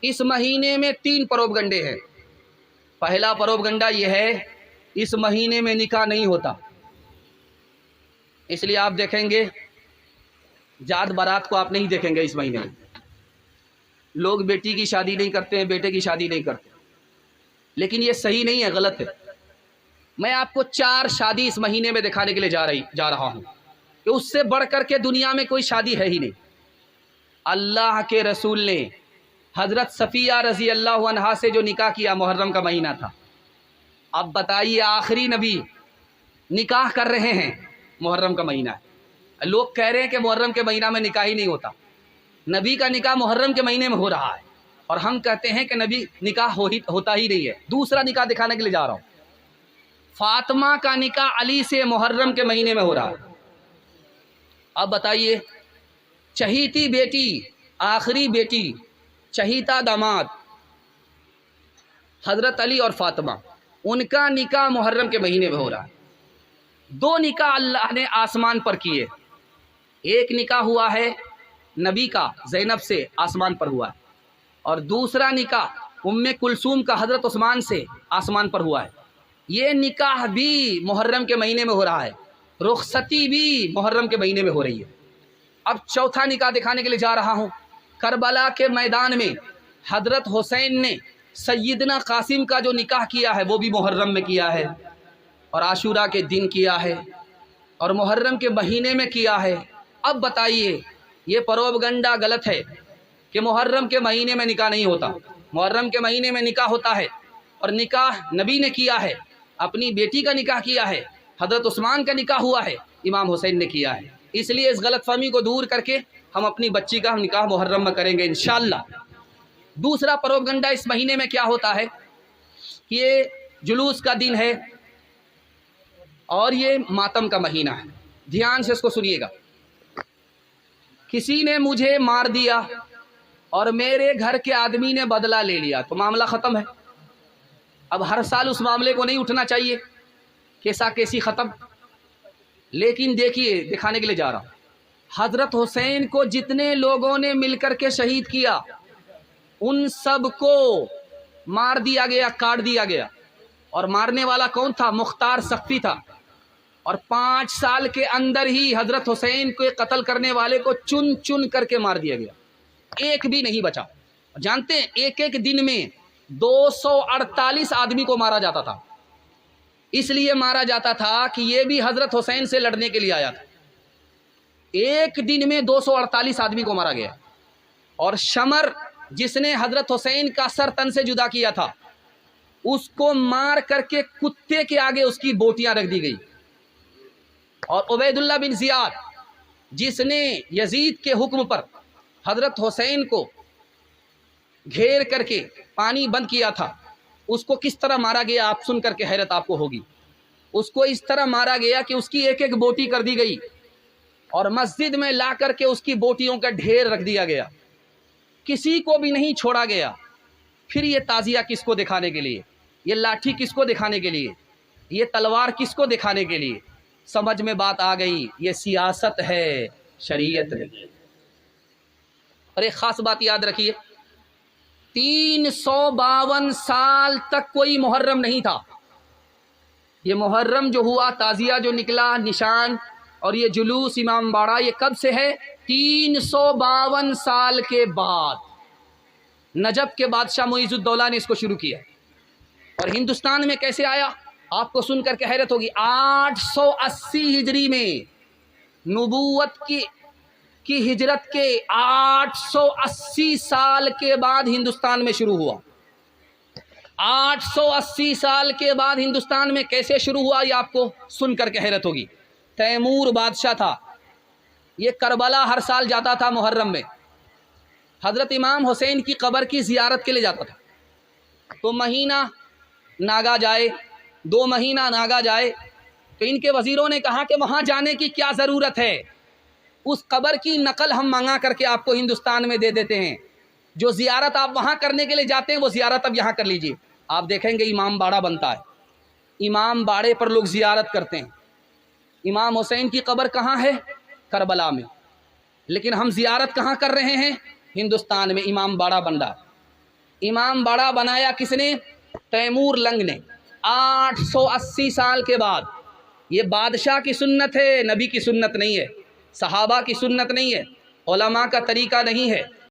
इस महीने में 3 प्रोपगंडे हैं। पहला प्रोपगंडा यह है, इस महीने में निकाह नहीं होता। इसलिए आप देखेंगे जात बारात को आप नहीं देखेंगे इस महीने में। लोग बेटी की शादी नहीं करते हैं, बेटे की शादी नहीं करते, लेकिन ये सही नहीं है, गलत है। मैं आपको 4 शादी इस महीने में दिखाने के लिए जा रहा हूँ कि उससे बढ़ करके दुनिया में कोई शादी है ही नहीं। अल्लाह के रसूल ने हज़रत सफ़िया रज़ी अल्लाह अन्हा से जो निकाह किया, मुहर्रम का महीना था। अब बताइए, आखिरी नबी निकाह कर रहे हैं, मुहर्रम का महीना है। लोग कह रहे हैं कि मुहर्रम के महीना में निकाह ही नहीं होता। नबी का निकाह मुहर्रम के महीने में हो रहा है और हम कहते हैं कि नबी निकाह होता ही नहीं है। दूसरा निकाह दिखाने के लिए जा रहा हूँ। फातिमा का निकाह अली से मुहर्रम के महीने में हो रहा है। अब बताइए, चहीती बेटी, आखिरी बेटी, चहीता दामाद हज़रत अली और फातिमा, उनका निकाह मुहर्रम के महीने में हो रहा है। 2 निकाह अल्लाह ने आसमान पर किए। एक निकाह हुआ है नबी का ज़ैनब से, आसमान पर हुआ है, और दूसरा निकाह उम्मे कुलसूम का हज़रत उस्मान से आसमान पर हुआ है। ये निकाह भी मुहर्रम के महीने में हो रहा है, रुखसती भी मुहर्रम के महीने में हो रही है। अब चौथा निकाह दिखाने के लिए जा रहा हूँ। करबला के मैदान में हज़रत हुसैन ने सैयदना कासिम का जो निकाह किया है वो भी मुहर्रम में किया है, और आशूरा के दिन किया है, और मुहर्रम के महीने में किया है। अब बताइए, ये प्रोपगंडा गलत है कि मुहर्रम के महीने में निकाह नहीं होता। मुहर्रम के महीने में निकाह होता है, और निकाह नबी ने किया है, अपनी बेटी का निकाह किया है, हज़रत उस्मान का निकाह हुआ है, इमाम हुसैन ने किया है। इसलिए इस गलतफहमी को दूर करके हम अपनी बच्ची का निकाह मुहर्रम में करेंगे इंशाअल्लाह। दूसरा प्रोपगंडा इस महीने में क्या होता है कि ये जुलूस का दिन है और ये मातम का महीना है। ध्यान से इसको सुनिएगा। किसी ने मुझे मार दिया और मेरे घर के आदमी ने बदला ले लिया तो मामला ख़त्म है। अब हर साल उस मामले को नहीं उठना चाहिए, कैसा कैसी ख़त्म। लेकिन देखिए, दिखाने के लिए जा रहा हूँ, हज़रत हुसैन को जितने लोगों ने मिलकर के शहीद किया उन सब को मार दिया गया, काट दिया गया। और मारने वाला कौन था? मुख्तार सख्ती था। और 5 साल के अंदर ही हज़रत हुसैन को कत्ल करने वाले को चुन चुन करके मार दिया गया, एक भी नहीं बचा। जानते हैं, एक एक दिन में 248 आदमी को मारा जाता था। इसलिए मारा जाता था कि ये भी हज़रत हुसैन से लड़ने के लिए आया था। एक दिन में 248 आदमी को मारा गया। और शमर, जिसने हज़रत हुसैन का सर तन से जुदा किया था, उसको मार करके कुत्ते के आगे उसकी बोटियां रख दी गई। और उबैदुल्लाह बिन ज़ियाद, जिसने यजीद के हुक्म पर हज़रत हुसैन को घेर करके पानी बंद किया था, उसको किस तरह मारा गया आप सुन करके हैरत आपको होगी। उसको इस तरह मारा गया कि उसकी एक एक बोटी कर दी गई और मस्जिद में ला करके उसकी बोटियों का ढेर रख दिया गया, किसी को भी नहीं छोड़ा गया। फिर ये ताज़िया किसको दिखाने के लिए, ये लाठी किसको दिखाने के लिए, ये तलवार किसको दिखाने के लिए? समझ में बात आ गई, ये सियासत है, शरीयत नहीं। और एक ख़ास बात याद रखिए, 352 साल तक कोई मुहर्रम नहीं था। ये मुहर्रम जो हुआ, ताज़िया जो निकला, निशान और ये जुलूस इमाम बाड़ा, ये कब से है? 352 साल के बाद नजब के बादशाह मुइज़ुद्दौला ने इसको शुरू किया। और हिंदुस्तान में कैसे आया आपको सुनकर के हैरत होगी। 880 हिजरी में, नबूवत की हिजरत के 880 साल के बाद हिंदुस्तान में शुरू हुआ। 880 साल के बाद हिंदुस्तान में कैसे शुरू हुआ ये आपको सुनकर के हैरत होगी। तैमूर बादशाह था, ये करबला हर साल जाता था मुहर्रम में, हज़रत इमाम हुसैन की कब्र की ज़ियारत के लिए जाता था। तो महीना नागा जाए, 2 महीना नागा जाए, तो इनके वज़ीरों ने कहा कि वहाँ जाने की क्या ज़रूरत है, उस कब्र की नकल हम मंगा करके आपको हिंदुस्तान में दे देते हैं। जो ज़ियारत आप वहाँ करने के लिए जाते हैं वो ज़ियारत अब यहाँ कर लीजिए। आप देखेंगे इमाम बाड़ा बनता है, इमाम बाड़े पर लोग ज़ियारत करते हैं। इमाम हुसैन की कब्र कहाँ है? करबला में। लेकिन हम ज़ियारत कहाँ कर रहे हैं? हिंदुस्तान में इमाम बाड़ा बन रहा है। इमाम बड़ा बनाया किसने? तैमूर लंग ने 880 साल के बाद। ये बादशाह की सुन्नत है, नबी की सुन्नत नहीं है, सहाबा की सुन्नत नहीं है, उलमा का तरीका नहीं है।